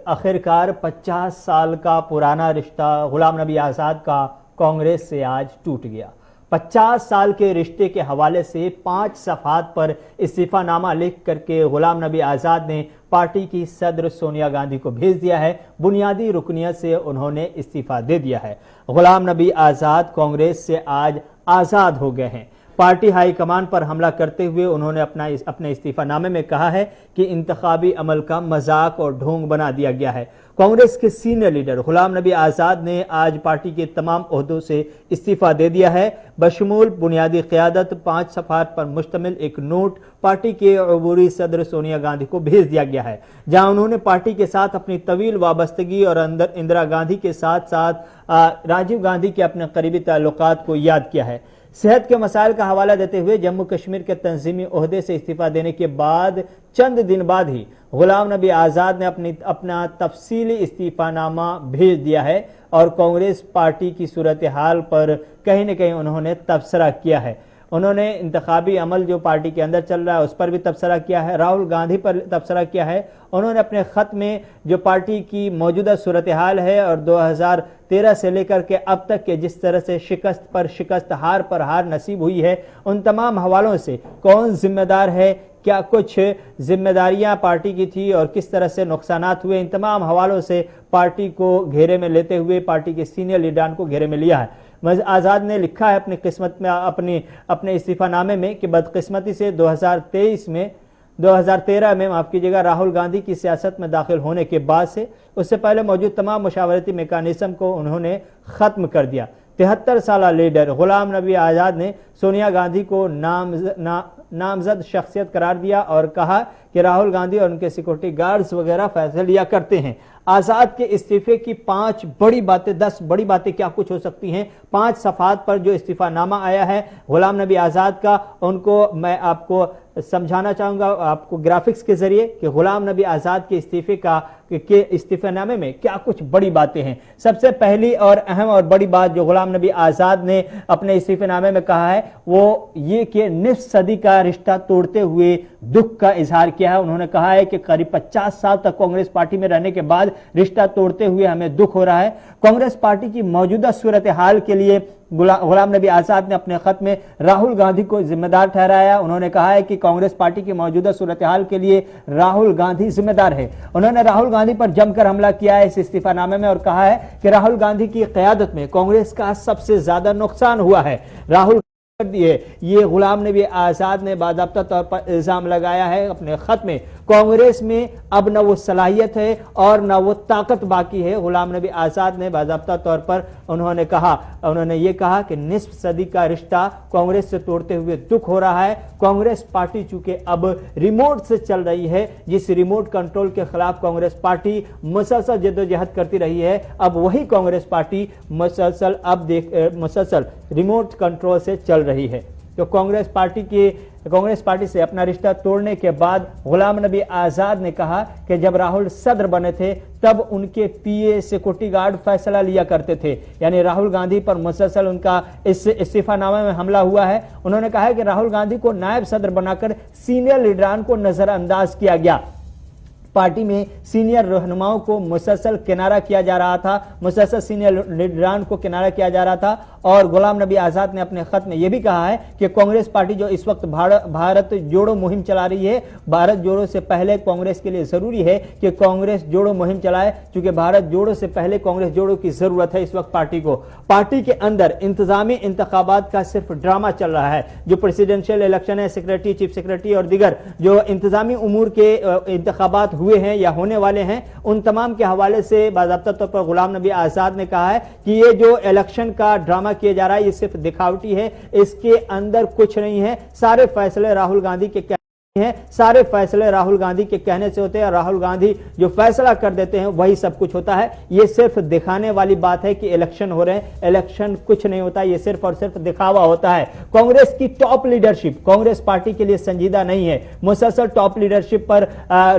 आखिरकार 50 साल का पुराना रिश्ता गुलाम नबी आज़ाद का कांग्रेस से आज टूट गया। 50 साल के रिश्ते के हवाले से 5 सफ़हात पर इस्तीफ़ानामा लिख करके गुलाम नबी आज़ाद ने पार्टी की सदर सोनिया गांधी को भेज दिया है। बुनियादी रुकनियत से उन्होंने इस्तीफ़ा दे दिया है। गुलाम नबी आज़ाद कांग्रेस से आज आज़ाद हो गए हैं। पार्टी हाईकमान पर हमला करते हुए उन्होंने अपने इस्तीफानामे में कहा है कि इंतखाबी अमल का मजाक और ढोंग बना दिया गया है। कांग्रेस के सीनियर लीडर गुलाम नबी आज़ाद ने आज पार्टी के तमाम ओहदों से इस्तीफा दे दिया है। बशमूल बुनियादी क़यादत 5 सफ़हात पर मुश्तमिल एक नोट पार्टी के अबूरी सदर सोनिया गांधी को भेज दिया गया है, जहां उन्होंने पार्टी के साथ अपनी तवील वाबस्तगी और इंदिरा गांधी के साथ साथ राजीव गांधी के अपने करीबी ताल्लुकात को याद किया है। सेहत के मसाइल का हवाला देते हुए जम्मू कश्मीर के तंजीमी ओहदे से इस्तीफा देने के बाद चंद दिन बाद ही गुलाम नबी आज़ाद ने अपना तफसीली इस्तीफानामा भेज दिया है और कांग्रेस पार्टी की सूरत हाल पर कहीं न कहीं उन्होंने तबसरा किया है। उन्होंने इंतखाबी अमल जो पार्टी के अंदर चल रहा है उस पर भी तबसरा किया है, राहुल गांधी पर तबसरा किया है। उन्होंने अपने ख़त में जो पार्टी की मौजूदा सूरत हाल है और 2013 से लेकर के अब तक के जिस तरह से शिकस्त पर शिकस्त, हार पर हार नसीब हुई है, उन तमाम हवालों से कौन जिम्मेदार है, क्या कुछ जिम्मेदारियां पार्टी की थी और किस तरह से नुकसानात हुए, इन तमाम हवालों से पार्टी को घेरे में लेते हुए पार्टी के सीनियर लीडरान को घेरे में लिया है। आज़ाद ने लिखा है अपनी किस्मत में अपने इस्तीफानामे में कि बदकिस्मती से 2013 में माफ़ कीजिएगा राहुल गांधी की सियासत में दाखिल होने के बाद से उससे पहले मौजूद तमाम मुशावरती मेकानिज़म को उन्होंने ख़त्म कर दिया। 73 साल लीडर गुलाम नबी आज़ाद ने सोनिया गांधी को नामजद शख्सियत करार दिया और कहा कि राहुल गांधी और उनके सिक्योरिटी गार्ड्स वगैरह फैसले लिया करते हैं। आज़ाद के इस्तीफे की 5 बड़ी बातें, 10 बड़ी बातें क्या कुछ हो सकती हैं। 5 सफ़हात पर जो इस्तीफानामा आया है गुलाम नबी आज़ाद का, उनको मैं आपको समझाना चाहूँगा आपको ग्राफिक्स के जरिए कि गुलाम नबी आज़ाद के इस्तीफानामे में क्या कुछ बड़ी बातें हैं। सबसे पहली और अहम और बड़ी बात जो गुलाम नबी आज़ाद ने अपने इस्तीफानामे में कहा है वो ये कि निस्फ सदी का रिश्ता तोड़ते हुए दुख का इजहार किया है। उन्होंने कहा है कि करीब 50 साल तक कांग्रेस पार्टी में रहने के बाद रिश्ता तोड़ते हुए हमें दुख हो रहा है। कांग्रेस पार्टी की मौजूदा सूरत हाल के लिए गुलाम नबी आज़ाद ने अपने खत में राहुल गांधी को जिम्मेदार ठहराया। उन्होंने कहा है कि कांग्रेस पार्टी की मौजूदा सूरत हाल के लिए राहुल गांधी जिम्मेदार है। उन्होंने राहुल गांधी पर जमकर हमला किया है इस इस्तीफानामे में और कहा है कि राहुल गांधी की क़यादत में कांग्रेस का सबसे ज्यादा नुकसान हुआ है। राहुल दिए ये गुलाम नबी आज़ाद ने बाज़ाब्ता तौर पर इल्ज़ाम लगाया है अपने खत में। कांग्रेस में अब न वो सलाहियत है और न वो ताकत बाकी है। गुलाम नबी आज़ाद ने बाज़ाब्ता तौर पर उन्होंने ये कहा कि निस्फ सदी का रिश्ता कांग्रेस से तोड़ते हुए दुख हो रहा है। कांग्रेस पार्टी चूंकि अब रिमोट से चल रही है, जिस रिमोट कंट्रोल के खिलाफ कांग्रेस पार्टी मुसलसल जद्दोजहद करती रही है, अब वही कांग्रेस पार्टी मुसलसल रिमोट कंट्रोल से चल रही है। तो कांग्रेस पार्टी से अपना रिश्ता तोड़ने के बाद गुलाम नबी आज़ाद ने कहा कि जब राहुल सदर बने थे तब उनके पीए सिक्योरिटी गार्ड फैसला लिया करते थे, यानी राहुल गांधी पर मुसलसल उनका इस इस्तीफानामे में हमला हुआ है। उन्होंने कहा है कि राहुल गांधी को नायब सदर बनाकर सीनियर लीडरान को नजरअंदाज किया गया। पार्टी में सीनियर रहनुमाओं को मुसलसल किनारा किया जा रहा था, मुसलसल सीनियर लीडरान को किनारा किया जा रहा था। और गुलाम नबी आज़ाद ने अपने खत में यह भी कहा है कि कांग्रेस पार्टी जो इस वक्त भारत जोड़ो मुहिम चला रही है, भारत जोड़ो से पहले कांग्रेस के लिए जरूरी है कि कांग्रेस जोड़ो मुहिम चलाए, क्योंकि भारत जोड़ो से पहले कांग्रेस जोड़ो की जरूरत है इस वक्त पार्टी को। पार्टी के अंदर इंतजामी इंतखाबात का सिर्फ ड्रामा चल रहा है। जो प्रेसिडेंशियल इलेक्शन है, सेक्रेटरी, चीफ सेक्रेटरी और दीगर जो इंतजामी उमूर के इंतखाबात हुए हैं या होने वाले हैं, उन तमाम के हवाले से बाज़ाब्ता तौर पर गुलाम नबी आज़ाद ने कहा है कि ये जो इलेक्शन का ड्रामा किया जा रहा है ये सिर्फ दिखावटी है, इसके अंदर कुछ नहीं है। सारे फैसले राहुल गांधी के हैं, सारे फैसले राहुल गांधी के कहने से होते हैं। राहुल गांधी जो फैसला कर देते हैं वही सब कुछ होता है। ये सिर्फ दिखाने वाली बात है कि इलेक्शन हो रहे हैं, इलेक्शन कुछ नहीं होता, ये सिर्फ और सिर्फ दिखावा होता है। कांग्रेस की टॉप लीडरशिप कांग्रेस पार्टी के लिए संजीदा नहीं है। मुसलसल टॉप लीडरशिप पर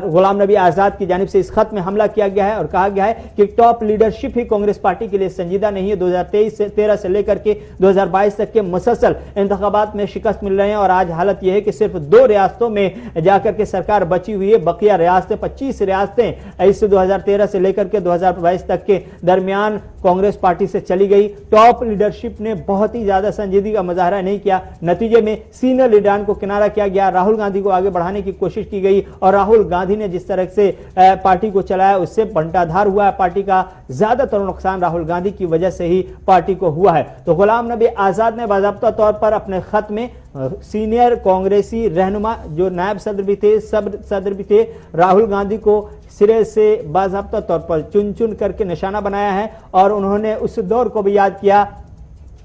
गुलाम नबी आज़ाद की जानिब से इस खत में हमला किया गया है और कहा गया है कि टॉप लीडरशिप ही कांग्रेस पार्टी के लिए संजीदा नहीं है। 2013 से लेकर के 2022 तक के मुसलसल इंतखाबात में शिकस्त मिल रहे हैं और आज हालत यह है कि सिर्फ 2 रियासतों में में जाकर के सरकार बची हुई है। बकिया रियासतें 25 रियासतें इस 2013 से लेकर के 2022 तक के दरमियान कांग्रेस पार्टी से चली गई। टॉप लीडरशिप ने बहुत ही ज्यादा संजीदगी का मुजाहरा नहीं किया। नतीजे में सीनियर लीडरान को किनारा किया गया, राहुल गांधी को आगे बढ़ाने की कोशिश की गई और राहुल गांधी ने जिस तरह से पार्टी को चलाया उससे बंटाधार हुआ है। पार्टी का ज्यादातर नुकसान राहुल गांधी की वजह से ही पार्टी को हुआ है। तो गुलाम नबी आजाद ने बाकायदा तौर पर अपने खत में सीनियर कांग्रेसी रहनुमा जो नायब सदर भी थे, सब सदर भी थे, राहुल गांधी को सिरे से बाकायदा तौर पर चुन चुन करके निशाना बनाया है और उन्होंने उस दौर को भी याद किया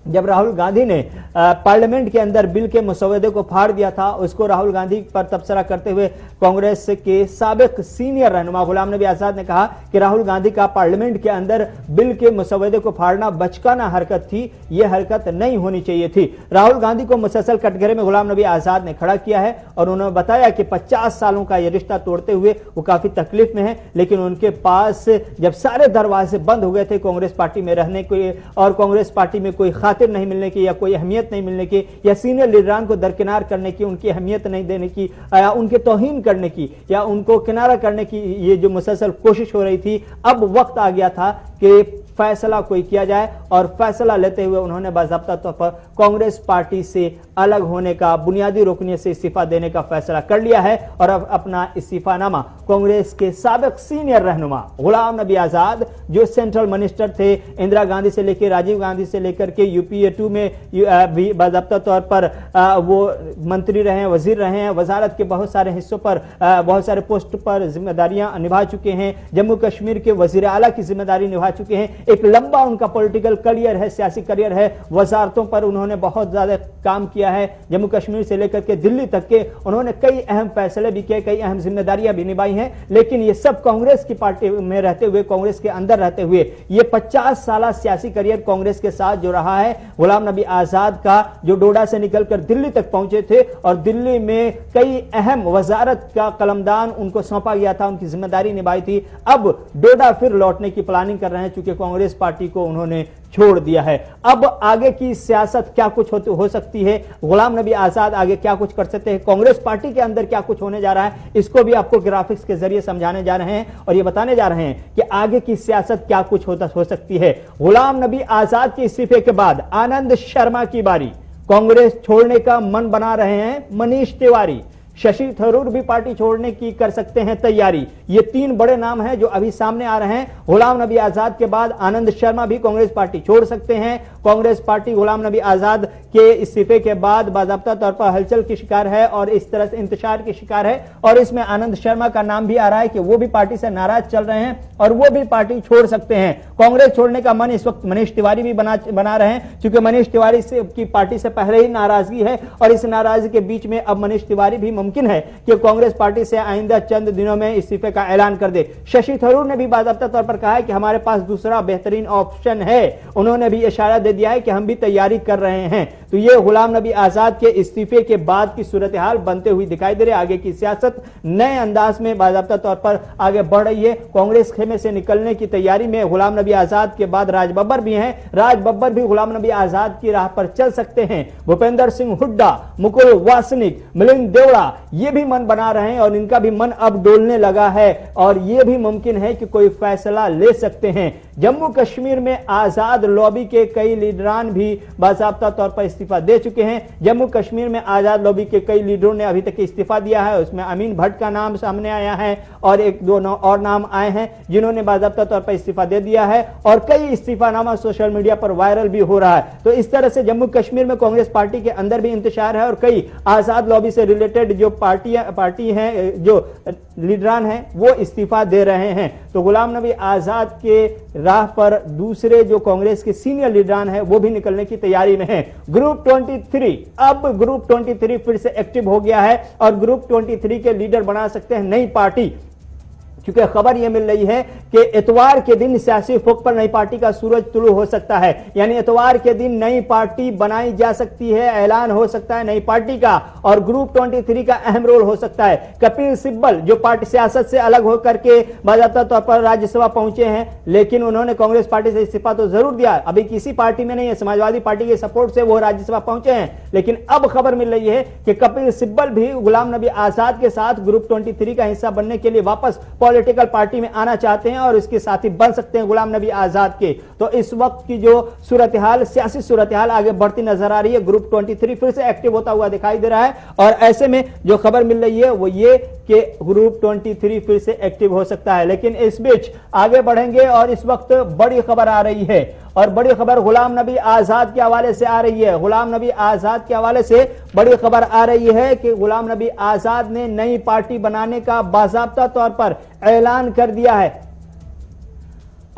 जब राहुल गांधी ने पार्लियामेंट के अंदर बिल के मसौदे को फाड़ दिया था। उसको राहुल गांधी पर तबसरा करते हुए कांग्रेस के साबिक सीनियर रहनुमा गुलाम नबी आजाद ने कहा कि राहुल गांधी का पार्लियामेंट के अंदर बिल के मसौदे को फाड़ना बचकाना हरकत थी, यह हरकत नहीं होनी चाहिए थी। राहुल गांधी को मुसलसल कटघरे में गुलाम नबी आजाद ने खड़ा किया है और उन्होंने बताया कि 50 सालों का यह रिश्ता तोड़ते हुए वो काफी तकलीफ में है, लेकिन उनके पास जब सारे दरवाजे बंद हो गए थे कांग्रेस पार्टी में रहने के और कांग्रेस पार्टी में कोई खातिर नहीं मिलने की या कोई अहमियत नहीं मिलने की या सीनियर लीडरान को दरकिनार करने की, उनकी अहमियत नहीं देने की या उनके तौहीन करने की या उनको किनारा करने की ये जो मुसलसल कोशिश हो रही थी, अब वक्त आ गया था कि फैसला कोई किया जाए और फैसला लेते हुए उन्होंने बाकायदा तौर पर कांग्रेस पार्टी से अलग होने का, बुनियादी रुकनियत से इस्तीफा देने का फैसला कर लिया है और अब अपना इस्तीफानामा कांग्रेस के साबिक सीनियर रहनुमा गुलाम नबी आजाद जो सेंट्रल मिनिस्टर थे, इंदिरा गांधी से लेकर राजीव गांधी से लेकर के यूपीए 2 में भी बाकायदा तौर पर वो मंत्री रहे हैं, वजीर रहे हैं, वजारत के बहुत सारे हिस्सों पर बहुत सारे पोस्ट पर जिम्मेदारियां निभा चुके हैं, जम्मू कश्मीर के वजीर आला की जिम्मेदारी निभा चुके हैं। एक लंबा उनका पॉलिटिकल करियर है, सियासी करियर है, वजारतों पर उन्होंने बहुत ज्यादा काम किया है, जम्मू कश्मीर से लेकर के दिल्ली तक के उन्होंने कई अहम फैसले भी किए, कई अहम जिम्मेदारियां भी निभाई हैं। लेकिन ये सब कांग्रेस की पार्टी में रहते हुए, कांग्रेस के अंदर रहते हुए ये 50 साल सियासी करियर कांग्रेस के साथ जो रहा है, गुलाम नबी आजाद का जो डोडा से निकलकर दिल्ली तक पहुंचे थे और दिल्ली में कई अहम वजारत का कलमदान उनको सौंपा गया था, उनकी जिम्मेदारी निभाई थी। अब डोडा फिर लौटने की प्लानिंग कर रहे हैं क्योंकि कांग्रेस पार्टी को उन्होंने छोड़ दिया है। अब आगे की सियासत क्या कुछ हो सकती है, गुलाम नबी आजाद आगे क्या कुछ कर सकते हैं, कांग्रेस पार्टी के अंदर क्या कुछ होने जा रहा है, इसको भी आपको ग्राफिक्स के जरिए समझाने जा रहे हैं और ये बताने जा रहे हैं कि आगे की सियासत क्या कुछ हो सकती है। गुलाम नबी आजाद के इस्तीफे के बाद आनंद शर्मा की बारी, कांग्रेस छोड़ने का मन बना रहे हैं मनीष तिवारी, शशि थरूर भी पार्टी छोड़ने की कर सकते हैं तैयारी। ये 3 बड़े नाम हैं जो अभी सामने आ रहे हैं। गुलाम नबी आजाद के बाद आनंद शर्मा भी कांग्रेस पार्टी छोड़ सकते हैं। कांग्रेस पार्टी गुलाम नबी आजाद के इस्तीफे के बाद बाकायदा तौर पर हलचल की शिकार है और इस तरह से इंतशार की शिकार है और इसमें आनंद शर्मा का नाम भी आ रहा है कि वो भी पार्टी से नाराज चल रहे हैं और वो भी पार्टी छोड़ सकते हैं। कांग्रेस छोड़ने का मन इस वक्त मनीष तिवारी भी बना रहे हैं क्योंकि मनीष तिवारी से की पार्टी से पहले ही नाराजगी है और इस नाराजगी के बीच में अब मनीष तिवारी भी मुमकिन है कि कांग्रेस पार्टी से आइंदा चंद दिनों में इस्तीफे का ऐलान कर दे। शशि थरूर ने भी बाकायदा तौर पर कहा है कि हमारे पास दूसरा बेहतरीन ऑप्शन है। उन्होंने भी इशारा दे दिया है कि हम भी तैयारी कर रहे हैं। तो ये गुलाम नबी आजाद के इस्तीफे के बाद की सूरत हाल बनते हुई दिखाई दे रही है। आगे की सियासत नए अंदाज में बाकायदा तौर पर आगे बढ़ रही है। कांग्रेस खेमे से निकलने की तैयारी में गुलाम नबी आजाद के बाद राज बब्बर भी हैं। राज बब्बर भी गुलाम नबी आजाद की राह पर चल सकते हैं। भूपेंद्र सिंह हुड्डा, मुकुल वासनिक, मिलिंद देवड़ा ये भी मन बना रहे हैं और इनका भी मन अब डोलने लगा है और यह भी मुमकिन है कि कोई फैसला ले सकते हैं। जम्मू कश्मीर में आजाद लॉबी के कई लीडरान भी बाकायदा तौर पर इस्तीफा दे चुके हैं। जम्मू कश्मीर में आजाद लॉबी के कई लीडरों ने अभी तक इस्तीफा दिया है। उसमें अमीन भट्ट का नाम सामने आया है और एक दो और नाम आए हैं जिन्होंने बाकायदा तौर पर इस्तीफा दे दिया है और कई इस्तीफानामा सोशल मीडिया पर वायरल भी हो रहा है। तो इस तरह से जम्मू कश्मीर में कांग्रेस पार्टी के अंदर भी इंतशार है और कई आजाद लॉबी से रिलेटेड जो पार्टी हैं, जो लीडरान हैं, वो इस्तीफा दे रहे हैं। तो गुलाम नबी आजाद के राह पर दूसरे जो कांग्रेस के सीनियर लीडरान हैं वो भी निकलने की तैयारी में हैं। ग्रुप 23 अब ग्रुप 23 फिर से एक्टिव हो गया है और ग्रुप 23 के लीडर बना सकते हैं नई पार्टी। क्योंकि खबर यह मिल रही है कि इतवार के दिन सियासी फुक पर नई पार्टी का सूरज तुलू हो सकता है, यानी इतवार के दिन नई पार्टी बनाई जा सकती है, ऐलान हो सकता है नई पार्टी का, और ग्रुप 23 का अहम रोल हो सकता है। कपिल सिब्बल जो पार्टी सियासत से अलग होकर के बाकायदा तौर पर राज्यसभा पहुंचे हैं, लेकिन उन्होंने कांग्रेस पार्टी से इस्तीफा तो जरूर दिया, अभी किसी पार्टी में नहीं है, समाजवादी पार्टी के सपोर्ट से वो राज्यसभा पहुंचे हैं। लेकिन अब खबर मिल रही है कि कपिल सिब्बल भी गुलाम नबी आजाद के साथ ग्रुप 23 का हिस्सा बनने के लिए वापस पॉलिटिकल पार्टी में आना चाहते हैं और इसके साथी बन सकते हैं गुलाम नबी आजाद के। तो इस वक्त की जो सूरत हाल, सियासी सूरत हाल आगे बढ़ती नजर आ रही है। ग्रुप 23 फिर से एक्टिव होता हुआ दिखाई दे रहा है, और ऐसे में जो खबर मिल रही है वो ये कि ग्रुप 23 फिर से एक्टिव हो सकता है। लेकिन इस बीच आगे बढ़ेंगे और इस वक्त बड़ी खबर आ रही है, और बड़ी खबर गुलाम नबी आजाद के हवाले से आ रही है। गुलाम नबी आजाद के हवाले से बड़ी खबर आ रही है कि गुलाम नबी आजाद ने नई पार्टी बनाने का बाकायदा तौर पर ऐलान कर दिया है।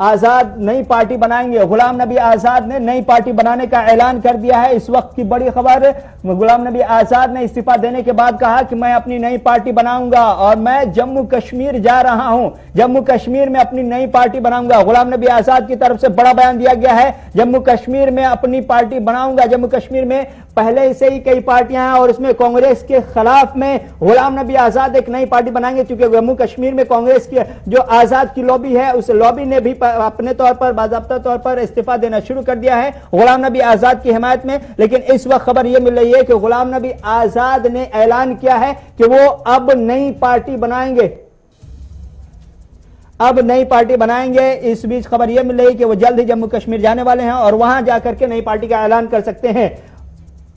आजाद नई पार्टी बनाएंगे, गुलाम नबी आजाद ने नई पार्टी बनाने का ऐलान कर दिया है। इस वक्त की बड़ी खबर, गुलाम नबी आजाद ने इस्तीफा देने के बाद कहा कि मैं अपनी नई पार्टी बनाऊंगा और मैं जम्मू कश्मीर जा रहा हूं, जम्मू कश्मीर में अपनी नई पार्टी बनाऊंगा। गुलाम नबी आजाद की तरफ से बड़ा बयान दिया गया है, जम्मू कश्मीर में अपनी पार्टी बनाऊंगा। जम्मू कश्मीर में पहले से ही कई पार्टियां हैं और उसमें कांग्रेस के खिलाफ में गुलाम नबी आजाद एक नई पार्टी बनाएंगे, क्योंकि जम्मू कश्मीर में कांग्रेस की जो आजाद की लॉबी है, उस लॉबी ने भी अपने तौर पर बाकायदा तौर पर इस्तीफा देना शुरू कर दिया है गुलाम नबी आजाद की हिमायत में। लेकिन इस वक्त खबर यह मिल रही है कि गुलाम नबी आजाद ने ऐलान किया है कि वो अब नई पार्टी बनाएंगे, अब नई पार्टी बनाएंगे। इस बीच खबर यह मिल रही है कि वो जल्द ही जम्मू कश्मीर जाने वाले हैं और वहां जाकर के नई पार्टी का ऐलान कर सकते हैं।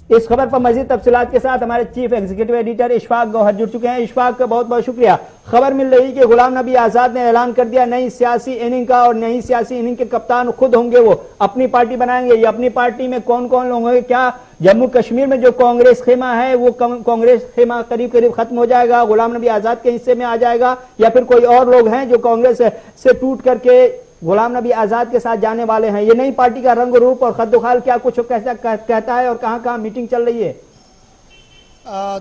इस खबर पर मजीद तफसीलात के साथ हमारे chief executive editor Ishfaq Gauhar जुड़ चुके हैं। इशफाक का बहुत बहुत शुक्रिया। खबर मिल रही कि गुलाम नबी आजाद ने ऐलान कर दिया नई सियासी इनिंग का, और नई सियासी इनिंग के कप्तान खुद होंगे, वो अपनी पार्टी बनाएंगे। ये अपनी पार्टी में कौन कौन लोग होंगे, क्या जम्मू कश्मीर में जो कांग्रेस खेमा है वो कांग्रेस खेमा करीब करीब खत्म हो जाएगा, गुलाम नबी आजाद के हिस्से में आ जाएगा, या फिर कोई और लोग हैं जो कांग्रेस से टूट करके गुलाम नबी आजाद के साथ जाने वाले हैं। ये नई पार्टी का रंग रूप और खद्दोखाल क्या कुछ कैसा कहता है और कहां मीटिंग चल रही है?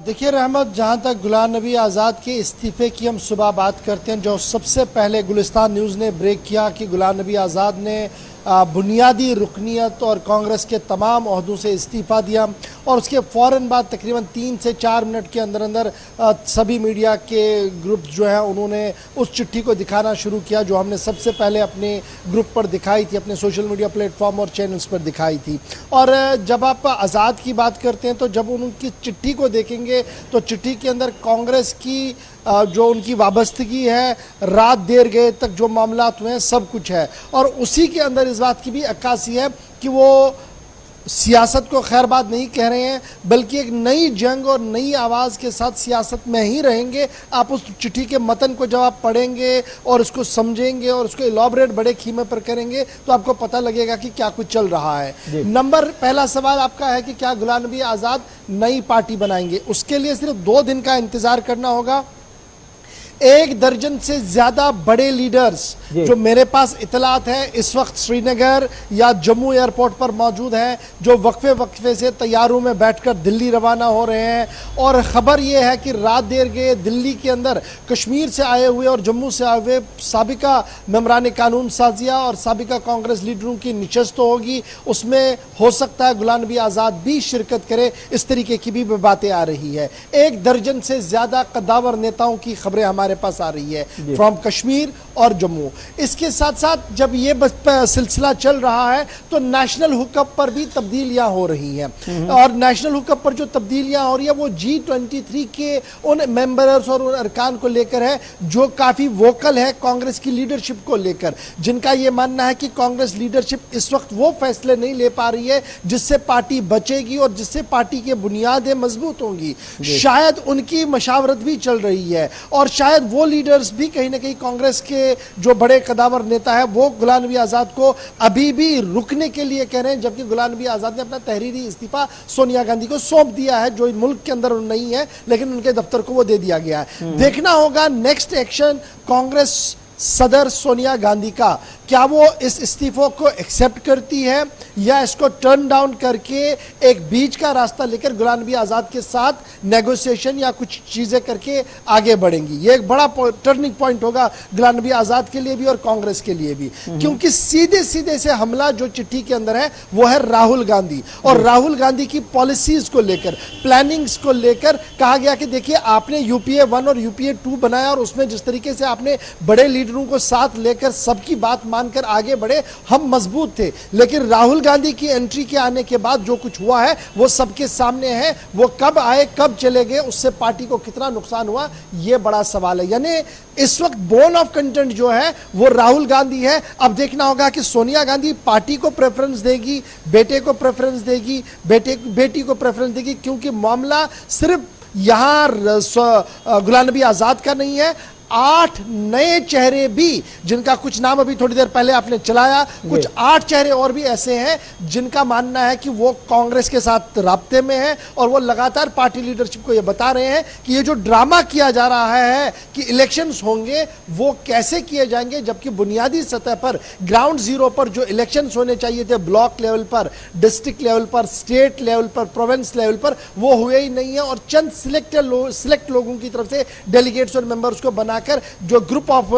देखिए रहमत, जहां तक गुलाम नबी आज़ाद के इस्तीफे की हम सुबह बात करते हैं, जो सबसे पहले गुलिस्तान न्यूज़ ने ब्रेक किया कि गुलाम नबी आज़ाद ने बुनियादी रुकनियत और कांग्रेस के तमाम ओहदों से इस्तीफ़ा दिया, और उसके फ़ौरन बाद तकरीबन 3 से 4 मिनट के अंदर अंदर सभी मीडिया के ग्रुप जो हैं उन्होंने उस चिट्ठी को दिखाना शुरू किया, जो हमने सबसे पहले अपने ग्रुप पर दिखाई थी, अपने सोशल मीडिया प्लेटफॉर्म और चैनल्स पर दिखाई थी। और जब आप आज़ाद की बात करते हैं तो जब उनकी चिट्ठी को देखेंगे तो चिट्ठी के अंदर कांग्रेस की जो उनकी वाबस्तगी है, रात देर गए तक जो मामलात हुए हैं, सब कुछ है। और उसी के अंदर इस बात की भी अक्कासी है कि वो सियासत को खैरबाद नहीं कह रहे हैं, बल्कि एक नई जंग और नई आवाज़ के साथ सियासत में ही रहेंगे। आप उस चिट्ठी के मतन को जब आप पढ़ेंगे और उसको समझेंगे और उसको इलॉबरेट बड़े खीमे पर करेंगे तो आपको पता लगेगा कि क्या कुछ चल रहा है। पहला सवाल आपका है कि क्या गुलाम नबी आज़ाद नई पार्टी बनाएंगे? उसके लिए सिर्फ 2 दिन का इंतज़ार करना होगा। 1 दर्जन से ज्यादा बड़े लीडर्स जो मेरे पास इतलात है इस वक्त श्रीनगर या जम्मू एयरपोर्ट पर मौजूद हैं, जो वक्फे से तैयारों में बैठकर दिल्ली रवाना हो रहे हैं। और ख़बर यह है कि रात देर गए दिल्ली के अंदर कश्मीर से आए हुए और जम्मू से आए हुए साबिका मेंबरान कानून साजिया और साबिका कांग्रेस लीडरों की निशस्त होगी, उसमें हो सकता है गुलाम नबी आज़ाद भी शिरकत करे। इस तरीके की भी बातें आ रही है। 1 दर्जन से ज्यादा कद्दावर नेताओं की खबरें हमारे पास आ रही है फ्रॉम कश्मीर और जम्मू। इसके साथ साथ जब ये सिलसिला चल रहा है तो नेशनल हुकअप पर भी तब्दीलियां हो रही हैं, और नेशनल हुकअप पर जो तब्दीलियां हो रही है वो G23 के उन मेंबर्स और उन अरकान को लेकर है जो काफी वोकल है कांग्रेस की लीडरशिप को लेकर, जिनका यह मानना है कि कांग्रेस लीडरशिप इस वक्त वो फैसले नहीं ले पा रही है जिससे पार्टी बचेगी और जिससे पार्टी के बुनियादें मजबूत होंगी। शायद उनकी मशावरत भी चल रही है, और शायद वो लीडर्स भी कहीं ना कहीं कांग्रेस के जो बड़े कदावर नेता है वो गुलाम नबी आज़ाद को अभी भी रुकने के लिए कह रहे हैं, जबकि गुलाम नबी आज़ाद ने अपना तहरीरी इस्तीफा सोनिया गांधी को सौंप दिया है, जो मुल्क के अंदर नहीं है लेकिन उनके दफ्तर को वो दे दिया गया है। देखना होगा नेक्स्ट एक्शन कांग्रेस सदर सोनिया गांधी का, क्या वो इस इस्तीफों को एक्सेप्ट करती है या इसको टर्न डाउन करके एक बीच का रास्ता लेकर गुलाम नबी आजाद के साथ नेगोशिएशन या कुछ चीजें करके आगे बढ़ेंगी? ये एक बड़ा टर्निंग पॉइंट होगा गुलाम नबी आजाद के लिए भी और कांग्रेस के लिए भी, क्योंकि सीधे सीधे से हमला जो चिट्ठी के अंदर है वो है राहुल गांधी, और राहुल गांधी की पॉलिसीज को लेकर, प्लानिंग्स को लेकर कहा गया कि देखिए आपने यूपीए 1 और यूपीए 2 बनाया और उसमें जिस तरीके से आपने बड़े लीडरों को साथ लेकर सबकी बात मानकर आगे बढ़े, हम मजबूत थे, लेकिन राहुल गांधी की एंट्री के आने के बाद जो कुछ हुआ है वो सबके सामने है। वो कब आए कब चले गए, उससे पार्टी को कितना नुकसान हुआ, यह बड़ा सवाल है। यानी इस वक्त बोन ऑफ कंटेंट जो है वो राहुल गांधी है। अब देखना होगा कि सोनिया गांधी पार्टी को प्रेफरेंस देगी, बेटे को प्रेफरेंस देगी, बेटी को प्रेफरेंस देगी, क्योंकि मामला सिर्फ यहां गुलाम नबी आजाद का नहीं है। 8 नए चेहरे भी, जिनका कुछ नाम अभी थोड़ी देर पहले आपने चलाया, कुछ 8 चेहरे और भी ऐसे हैं जिनका मानना है कि वो कांग्रेस के साथ राब्ते में है, और वो लगातार पार्टी लीडरशिप को ये बता रहे हैं कि ये जो ड्रामा किया जा रहा है कि इलेक्शंस होंगे वो कैसे किए जाएंगे, जबकि बुनियादी सतह पर, ग्राउंड जीरो पर जो इलेक्शंस होने चाहिए थे, ब्लॉक लेवल पर, डिस्ट्रिक्ट लेवल पर, स्टेट लेवल पर, प्रोविंस लेवल पर, वो हुए ही नहीं है। और चंद सिलेक्ट लोगों की तरफ से डेलीगेट्स और मेंबर्स को बना जो ग्रुप ऑफ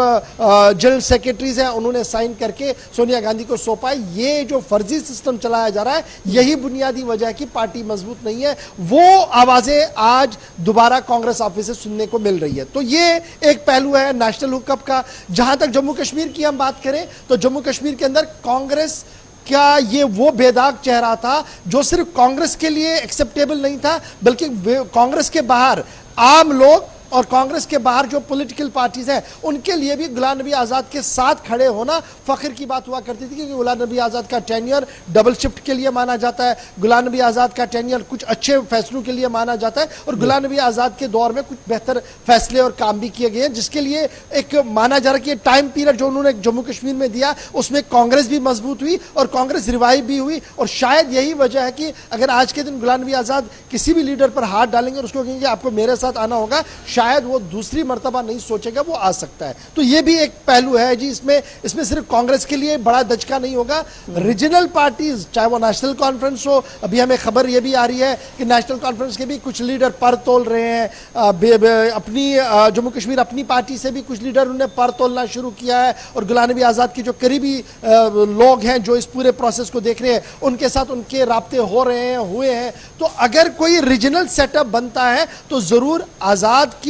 जनरल सेक्रेटरीज हैं उन्होंने साइन करके सोनिया गांधी को सौंपा है। ये जो फर्जी सिस्टम चलाया जा रहा है, यही बुनियादी वजह है कि पार्टी मजबूत नहीं है। वो आवाजें आज दोबारा कांग्रेस ऑफिस से सुनने को मिल रही है। तो ये एक पहलू है नेशनल हुकअप का। जहां तक जम्मू कश्मीर की हम बात करें तो जम्मू कश्मीर के अंदर कांग्रेस क्या ये वो बेदाग चेहरा था जो सिर्फ कांग्रेस के लिए एक्सेप्टेबल नहीं था, बल्कि कांग्रेस के बाहर आम लोग और कांग्रेस के बाहर जो पॉलिटिकल पार्टीज हैं उनके लिए भी गुलाम नबी आजाद के साथ खड़े होना फख्र की बात हुआ करती थी, क्योंकि गुलाम नबी आजाद का टेन्योर डबल शिफ्ट के लिए माना जाता है, गुलाम नबी आजाद का टेन्योर कुछ अच्छे फैसलों के लिए माना जाता है, और गुलाम नबी आजाद के दौर में कुछ बेहतर फैसले और काम भी किए गए हैं, जिसके लिए एक माना जा रहा है कि टाइम पीरियड जो उन्होंने जम्मू कश्मीर में दिया उसमें कांग्रेस भी मजबूत हुई और कांग्रेस रिवाइव भी हुई। और शायद यही वजह है कि अगर आज के दिन गुलाम नबी आजाद किसी भी लीडर पर हाथ डालेंगे और उसको कहेंगे आपको मेरे साथ आना होगा, शायद वो दूसरी मर्तबा नहीं सोचेगा, वो आ सकता है। तो ये भी एक पहलू है जी। इसमें सिर्फ कांग्रेस के लिए बड़ा दचका नहीं होगा, रीजनल पार्टीज, चाहे वो नेशनल कॉन्फ्रेंस हो, अभी हमें खबर ये भी आ रही है कि नेशनल कॉन्फ्रेंस के भी कुछ लीडर पर तोल रहे हैं, अपनी जम्मू कश्मीर अपनी पार्टी से भी कुछ लीडर उन्होंने पर तोलना शुरू किया है, और गुलाम नबी आजाद के जो करीबी लोग हैं जो इस पूरे प्रोसेस को देख रहे हैं उनके साथ उनके राब्ते हो रहे हैं, हुए हैं। तो अगर कोई रीजनल सेटअप बनता है तो जरूर आजाद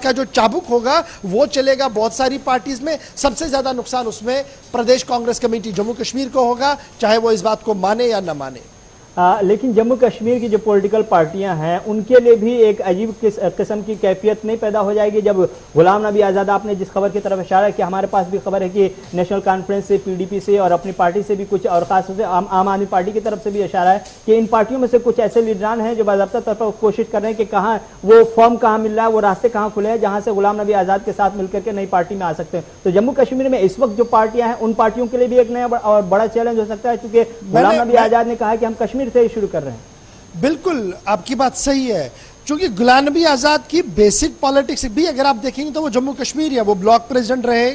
का जो चाबुक होगा वो चलेगा बहुत सारी पार्टीज में। सबसे ज्यादा नुकसान उसमें प्रदेश कांग्रेस कमेटी जम्मू कश्मीर को होगा, चाहे वो इस बात को माने या न माने। लेकिन जम्मू कश्मीर की जो पॉलिटिकल पार्टियां हैं उनके लिए भी एक अजीब किस्म की कैफियत नहीं पैदा हो जाएगी जब गुलाम नबी आज़ाद, आपने जिस खबर की तरफ इशारा किया, हमारे पास भी खबर है कि नेशनल कॉन्फ्रेंस से, पीडीपी से और अपनी पार्टी से भी कुछ, और खासतौर से आम आदमी पार्टी की तरफ से भी इशारा है कि इन पार्टियों में से कुछ ऐसे लीडरान हैं जो बाज़ाब्ता तौर पर कोशिश कर रहे हैं कि कहाँ वो फॉर्म कहाँ मिल रहा है, वो रास्ते कहाँ खुले हैं जहाँ से गुलाम नबी आज़ाद के साथ मिलकर के नई पार्टी में आ सकते हैं। तो जम्मू कश्मीर में इस वक्त जो पार्टियां हैं उन पार्टियों के लिए भी एक नया और बड़ा चैलेंज हो सकता है, क्योंकि गुलाम नबी आज़ाद ने कहा कि हम कश्मीर से ही शुरू कर रहे हैं। बिल्कुल आपकी बात सही है, क्योंकि गुलाम नबी आजाद की बेसिक पॉलिटिक्स भी अगर आप देखेंगे तो वो जम्मू कश्मीर है। वो ब्लॉक प्रेसिडेंट रहे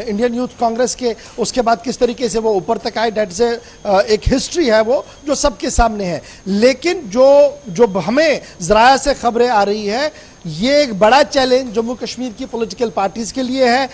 इंडियन यूथ कांग्रेस के, उसके बाद किस तरीके से वो ऊपर तक आए, डेट से एक हिस्ट्री है वो जो सबके सामने है। लेकिन जो हमें जराया से खबरें आ रही है, ये एक बड़ा चैलेंज जम्मू कश्मीर की पॉलिटिकल पार्टीज के लिए है।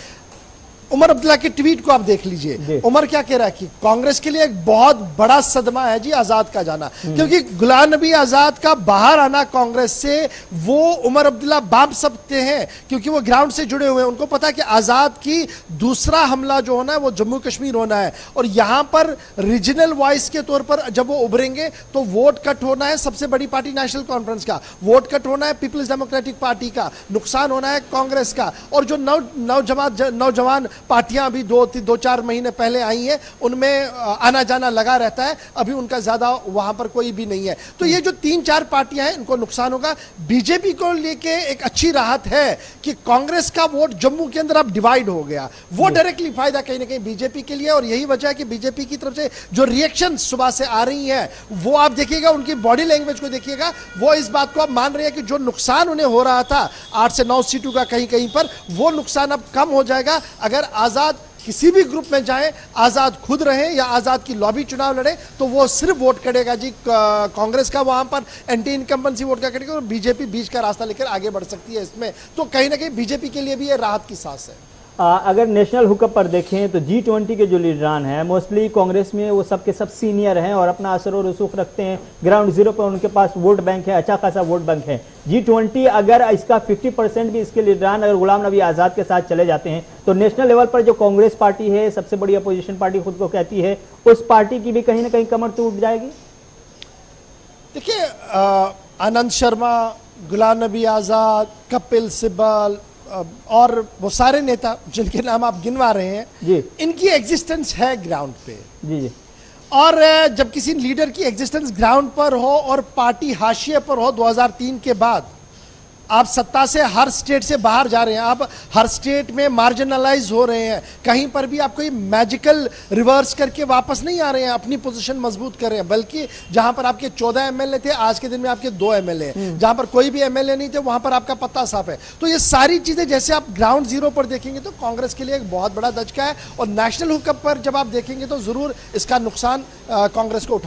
उमर अब्दुल्ला के ट्वीट को आप देख लीजिए, उमर क्या कह रहा है कि कांग्रेस के लिए एक बहुत बड़ा सदमा है जी आजाद का जाना, क्योंकि गुलाम नबी आजाद का बाहर आना कांग्रेस से वो उमर अब्दुल्ला बाप सकते हैं, क्योंकि वो ग्राउंड से जुड़े हुए हैं। उनको पता है कि आजाद की दूसरा हमला जो होना है वो जम्मू कश्मीर होना है, और यहां पर रीजनल वॉइस के तौर पर जब वो उभरेंगे तो वोट कट होना है सबसे बड़ी पार्टी नेशनल कॉन्फ्रेंस का, वोट कट होना है पीपल्स डेमोक्रेटिक पार्टी का, नुकसान होना है कांग्रेस का, और जो नौजवान पार्टियां अभी दो चार महीने पहले आई हैं, उनमें आना जाना लगा रहता है, अभी उनका ज्यादा वहां पर कोई भी नहीं है। तो ये जो 3-4 पार्टियां हैं इनको नुकसान होगा। बीजेपी को लेके एक अच्छी राहत है कि कांग्रेस का वोट जम्मू के अंदर अब डिवाइड हो गया, वो डायरेक्टली फायदा कहीं ना कहीं बीजेपी के लिए। और यही वजह है कि बीजेपी की तरफ से जो रिएक्शन सुबह से आ रही है, वो आप देखिएगा, उनकी बॉडी लैंग्वेज को देखिएगा, वो इस बात को आप मान रहे हैं कि जो नुकसान उन्हें हो रहा था 8 से 9 सीटों का कहीं कहीं पर, वो नुकसान अब कम हो जाएगा। अगर आजाद किसी भी ग्रुप में जाएं, आजाद खुद रहे या आजाद की लॉबी चुनाव लड़े, तो वो सिर्फ वोट करेगा जी कांग्रेस का, वहां पर एंटी इनकम्बेंसी वोट का करेगा, और बीजेपी बीच का रास्ता लेकर आगे बढ़ सकती है इसमें। तो कहीं ना कहीं बीजेपी के लिए भी ये राहत की सांस है। अगर नेशनल हुकअप पर देखें तो G20 के जो लीडरान हैं मोस्टली कांग्रेस में वो सब के सब सीनियर हैं और अपना असर और रसूख रखते हैं। ग्राउंड जीरो पर उनके पास वोट बैंक है, अच्छा खासा वोट बैंक है। G20 अगर इसका 50% भी इसके लीडरान अगर गुलाम नबी आज़ाद के साथ चले जाते हैं तो नेशनल लेवल पर जो कांग्रेस पार्टी है, सबसे बड़ी अपोजिशन पार्टी खुद को कहती है, उस पार्टी की भी कहीं ना कहीं कमर टूट जाएगी। देखिए, आनंद शर्मा, गुलाम नबी आज़ाद, कपिल सिब्बल और वो सारे नेता जिनके नाम आप गिनवा रहे हैं जी, इनकी एग्जिस्टेंस है ग्राउंड पे। जी जी। और जब किसी लीडर की एग्जिस्टेंस ग्राउंड पर हो और पार्टी हाशिए पर हो, 2003 के बाद आप सत्ता से हर स्टेट से बाहर जा रहे हैं, आप हर स्टेट में मार्जिनलाइज हो रहे हैं, कहीं पर भी आप कोई मैजिकल रिवर्स करके वापस नहीं आ रहे हैं, अपनी पोजीशन मजबूत कर रहे हैं। बल्कि जहां पर आपके 14 एमएलए थे, आज के दिन में आपके 2 एमएलए, जहां पर कोई भी एमएलए नहीं थे वहां पर आपका पत्ता साफ है। तो ये सारी चीजें जैसे आप ग्राउंड जीरो पर देखेंगे तो कांग्रेस के लिए एक बहुत बड़ा दचका है, और नेशनल हुकअप पर जब आप देखेंगे तो जरूर इसका नुकसान कांग्रेस को उठा